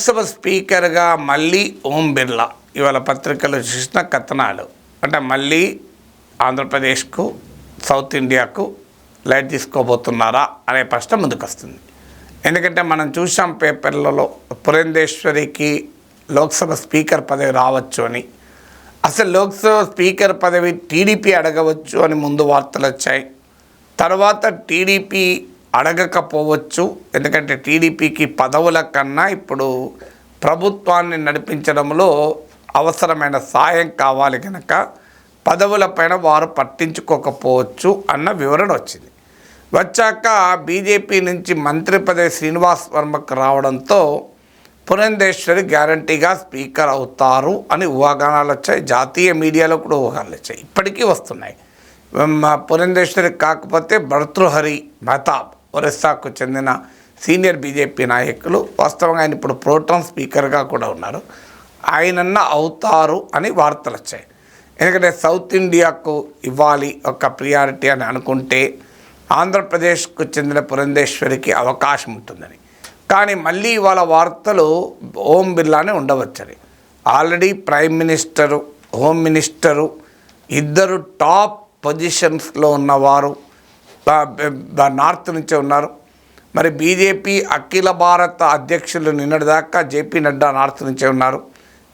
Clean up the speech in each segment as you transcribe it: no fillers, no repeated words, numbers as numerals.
లోక్సభ స్పీకర్గా మళ్ళీ ఓం బిర్లా ఇవాళ పత్రికలు చూసిన కథనాలు అంటే మళ్ళీ ఆంధ్రప్రదేశ్కు సౌత్ ఇండియాకు లైట్ తీసుకోబోతున్నారా అనే ప్రశ్న ముందుకు వస్తుంది. ఎందుకంటే మనం చూసాం పేపర్లలో పురంధేశ్వరికి లోక్సభ స్పీకర్ పదవి రావచ్చు అని, అసలు లోక్సభ స్పీకర్ పదవి టీడీపీ అడగవచ్చు అని ముందు వార్తలు వచ్చాయి. తర్వాత టీడీపీ అడగకపోవచ్చు, ఎందుకంటే టీడీపీకి పదవుల కన్నా ఇప్పుడు ప్రభుత్వాన్ని నడిపించడంలో అవసరమైన సాయం కావాలి కనుక పదవులపైన వారు పట్టించుకోకపోవచ్చు అన్న వివరణ వచ్చింది. వచ్చాక బీజేపీ నుంచి మంత్రి పదవి శ్రీనివాస్ వర్మకు రావడంతో పురంధేశ్వరి గ్యారంటీగా స్పీకర్ అవుతారు అని ఊహాగానాలు వచ్చాయి. జాతీయ మీడియాలో కూడా ఊహాగానాలు వచ్చాయి, ఇప్పటికీ వస్తున్నాయి. పురంధేశ్వరి కాకపోతే భర్తృహరి మెహతాబ్ ఒరిస్సాకు చెందిన సీనియర్ బీజేపీ నాయకులు, వాస్తవంగా ఆయన ఇప్పుడు ప్రోటోన్ స్పీకర్గా కూడా ఉన్నారు, ఆయనన్న అవుతారు అని వార్తలు వచ్చాయి. ఎందుకంటే సౌత్ ఇండియాకు ఇవ్వాలి ఒక ప్రియారిటీ అని అనుకుంటే ఆంధ్రప్రదేశ్కు చెందిన పురంధేశ్వరికి అవకాశం ఉంటుందని. కానీ మళ్ళీ ఇవాళ వార్తలు ఓం బిర్లానే ఉండవచ్చని. Already prime minister, home minister ఇద్దరు టాప్ పొజిషన్స్లో ఉన్నవారు నార్త్ నుంచే ఉన్నారు. మరి బీజేపీ అఖిల భారత అధ్యక్షులు నిన్నటిదాకా జేపీ నడ్డా నార్త్ నుంచే ఉన్నారు.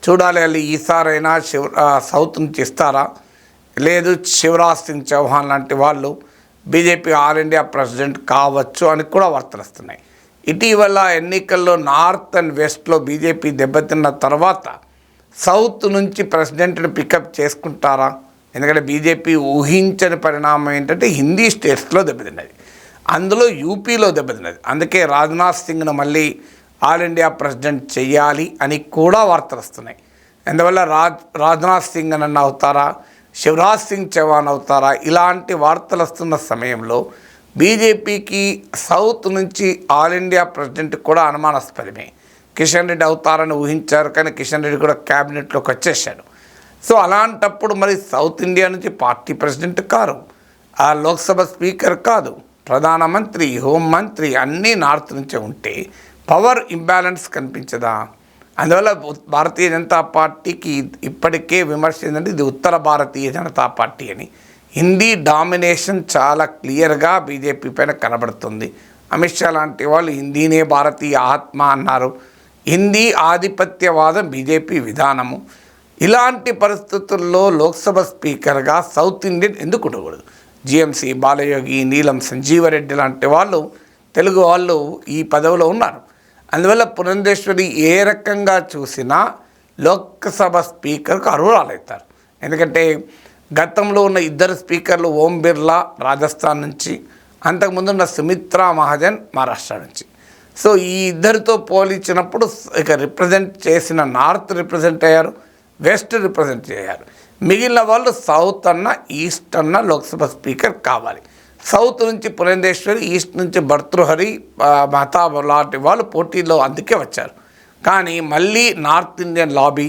చూడాలి వాళ్ళు ఈసారైనా సౌత్ నుంచి ఇస్తారా, లేదు శివరాజ్ సింగ్ చౌహాన్ లాంటి వాళ్ళు బీజేపీ ఆల్ ఇండియా ప్రెసిడెంట్ కావచ్చు అని కూడా వార్తలు వస్తున్నాయి. ఇటీవల ఎన్నికల్లో నార్త్ అండ్ వెస్ట్లో బీజేపీ దెబ్బతిన్న తర్వాత సౌత్ నుంచి ప్రెసిడెంట్ని పికప్ చేసుకుంటారా? ఎందుకంటే బీజేపీ ఊహించని పరిణామం ఏంటంటే హిందీ స్టేట్స్లో దెబ్బతిన్నది, అందులో యూపీలో దెబ్బతిన్నది. అందుకే రాజ్నాథ్ సింగ్ను మళ్ళీ ఆల్ ఇండియా ప్రెసిడెంట్ చెయ్యాలి అని కూడా వార్తలు వస్తున్నాయి. అందువల్ల రాజ్నాథ్ సింగ్ అని అవుతారా, శివరాజ్ సింగ్ చౌహాన్ అవుతారా, ఇలాంటి వార్తలు వస్తున్న సమయంలో బీజేపీకి సౌత్ నుంచి ఆల్ ఇండియా ప్రెసిడెంట్ కూడా అనుమానాస్పదమే. కిషన్ రెడ్డి అవుతారని ఊహించారు, కానీ కిషన్ రెడ్డి కూడా క్యాబినెట్లోకి వచ్చేసాడు. సో అలాంటప్పుడు మరి సౌత్ ఇండియా నుంచి పార్టీ ప్రెసిడెంట్ కారు, ఆ లోక్సభ స్పీకర్ కాదు, ప్రధానమంత్రి, హోంమంత్రి అన్నీ నార్త్ నుంచే ఉంటే పవర్ ఇంబ్యాలెన్స్ కనిపించదా? అందువల్ల భారతీయ జనతా పార్టీకి ఇప్పటికే విమర్శ ఏంటంటే ఇది ఉత్తర భారతీయ జనతా పార్టీ అని. హిందీ డామినేషన్ చాలా క్లియర్గా బీజేపీ పైన కనబడుతుంది. అమిత్ షా లాంటి వాళ్ళు హిందీనే భారతీయ ఆత్మ అన్నారు. హిందీ ఆధిపత్యవాదం బీజేపీ విధానము. ఇలాంటి పరిస్థితుల్లో లోక్సభ స్పీకర్గా సౌత్ ఇండియన్ ఎందుకు ఉండకూడదు? జిఎంసి బాలయోగి, నీలం సంజీవరెడ్డి లాంటి వాళ్ళు తెలుగు వాళ్ళు ఈ పదవిలో ఉన్నారు. అందువల్ల పురంధేశ్వరి ఏ రకంగా చూసినా లోక్సభ స్పీకర్కు అర్హురాలవుతారు. ఎందుకంటే గతంలో ఉన్న ఇద్దరు స్పీకర్లు ఓం బిర్లా రాజస్థాన్ నుంచి, అంతకుముందున్న సుమిత్రా మహాజన్ మహారాష్ట్ర నుంచి. సో ఈ ఇద్దరితో పోల్చినప్పుడు ఇక రిప్రజెంట్ చేసిన నార్త్ రిప్రజెంట్ అయ్యారు, వెస్ట్ రిప్రజెంట్ చేయారు. మిగిలిన వాళ్ళు సౌత్ అన్న ఈస్ట్ అన్న లోక్సభ స్పీకర్ కావాలి. సౌత్ నుంచి పురంధేశ్వరి, ఈస్ట్ నుంచి భర్తృహరి మెహతాబ్ లాంటి వాళ్ళు పోటీలో అందుకే వచ్చారు. కానీ మళ్ళీ north Indian lobby,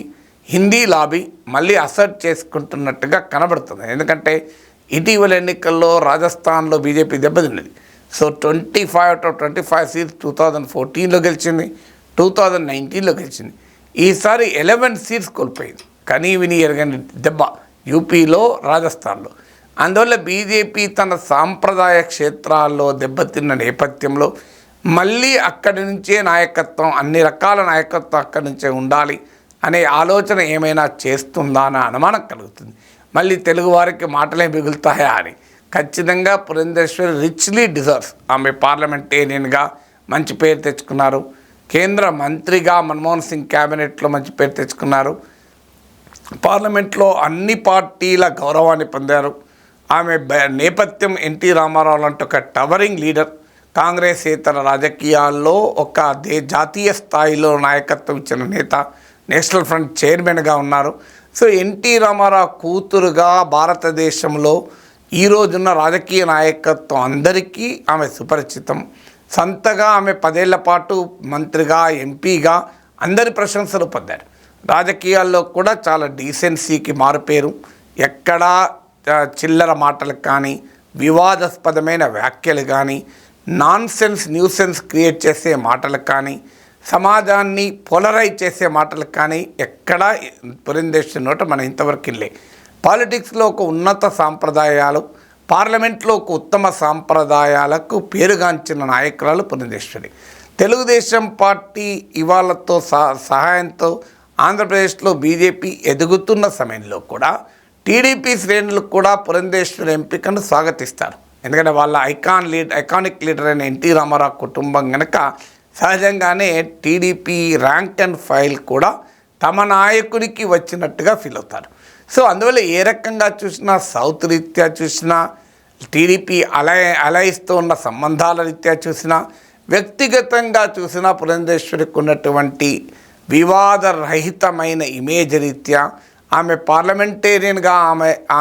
Hindi lobby మళ్ళీ అసర్ట్ చేసుకుంటున్నట్టుగా కనబడుతుంది. ఎందుకంటే ఇటీవల ఎన్నికల్లో రాజస్థాన్లో బీజేపీ దెబ్బతిన్నది. సో 25 సీట్స్ 2014లో గెలిచింది, 2019లో గెలిచింది. ఈసారి 11 సీట్స్ కోల్పోయింది. కనీ విని ఎరగని దెబ్బ యూపీలో, రాజస్థాన్లో. అందువల్ల బీజేపీ తన సాంప్రదాయ క్షేత్రాల్లో దెబ్బతిన్న నేపథ్యంలో మళ్ళీ అక్కడి నుంచే నాయకత్వం, అన్ని రకాల నాయకత్వం అక్కడి నుంచే ఉండాలి అనే ఆలోచన ఏమైనా చేస్తుందా అనే అనుమానం కలుగుతుంది. మళ్ళీ తెలుగువారికి మాటలే మిగులుతాయా అని. ఖచ్చితంగా పురంధేశ్వరి రిచ్లీ డిజర్వ్స్. ఆమె పార్లమెంటేరియన్గా మంచి పేరు తెచ్చుకున్నారు, కేంద్ర మంత్రిగా మన్మోహన్ సింగ్ క్యాబినెట్లో మంచి పేరు తెచ్చుకున్నారు, పార్లమెంట్లో అన్ని పార్టీల గౌరవాన్ని పొందారు. ఆమె నేపథ్యం ఎన్టీ రామారావు లాంటి ఒక టవరింగ్ లీడర్, కాంగ్రెస్ ఇతర రాజకీయాల్లో ఒక జాతీయ స్థాయిలో నాయకత్వం ఇచ్చిన నేత, నేషనల్ ఫ్రంట్ చైర్మన్గా ఉన్నారు. సో ఎన్టీ రామారావు కూతురుగా భారతదేశంలో ఈరోజున్న రాజకీయ నాయకత్వం అందరికీ ఆమె సుపరిచితం. సొంతగా ఆమె 10 ఏళ్ల పాటు మంత్రిగా, ఎంపీగా అందరి ప్రశంసలు పొందారు. రాజకీయాల్లో కూడా చాలా డీసెన్సీకి మారుపేరు. ఎక్కడా చిల్లర మాటలకు కానీ, వివాదాస్పదమైన వ్యాఖ్యలు కానీ, నాన్సెన్స్ న్యూసెన్స్ క్రియేట్ చేసే మాటలకు కానీ, సమాజాన్ని పోలరైజ్ చేసే మాటలు కానీ ఎక్కడా పురంధేశ్వరి నోట మనం ఇంతవరకు వెళ్ళే. పాలిటిక్స్లో ఒక ఉన్నత సాంప్రదాయాలు, పార్లమెంట్లో ఒక ఉత్తమ సాంప్రదాయాలకు పేరుగాంచిన నాయకురాలు పురంధేశ్వరి. తెలుగుదేశం పార్టీ ఇవాళతో సహాయంతో ఆంధ్రప్రదేశ్లో బీజేపీ ఎదుగుతున్న సమయంలో కూడా టీడీపీ శ్రేణులకు కూడా పురంధేశ్వరి ఎంపికను స్వాగతిస్తారు. ఎందుకంటే వాళ్ళ ఐకానిక్ లీడర్ అయిన ఎన్టీ రామారావు కుటుంబం కనుక సహజంగానే టీడీపీ ర్యాంక్ అండ్ ఫైల్ కూడా తమ నాయకుడికి వచ్చినట్టుగా ఫీల్ అవుతారు. సో అందువల్ల ఏ రకంగా చూసినా, సౌత్ రీత్యా చూసినా, టీడీపీ అలయన్స్తో ఉన్న సంబంధాల రీత్యా చూసినా, వ్యక్తిగతంగా చూసినా పురంధేశ్వరికి ఉన్నటువంటి వివాదరహితమైన ఇమేజ్ రీత్యా, ఆమె పార్లమెంటేరియన్గా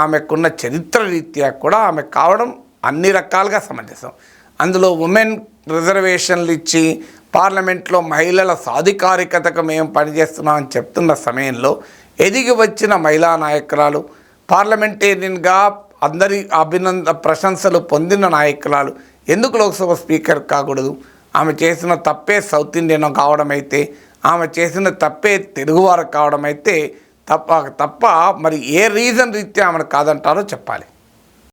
ఆమెకున్న చరిత్ర రీత్యా కూడా ఆమె కావడం అన్ని రకాలుగా సమంజసం. అందులో ఉమెన్ రిజర్వేషన్లు ఇచ్చి పార్లమెంట్లో మహిళల సాధికారికతకు మేము పనిచేస్తున్నామని చెప్తున్న సమయంలో ఎదిగి వచ్చిన మహిళా నాయకురాలు, పార్లమెంటేరియన్గా అందరి ప్రశంసలు పొందిన నాయకురాలు ఎందుకు లోక్సభ స్పీకర్ కాకూడదు? ఆమె చేసిన తప్పే సౌత్ ఇండియన్ కావడం అయితే, ఆమె చేసిన తప్పే తెలుగువారు కావడం అయితే తప్ప మరి ఏ రీజన్ రీత్యా ఆమెను కాదంటారో చెప్పాలి.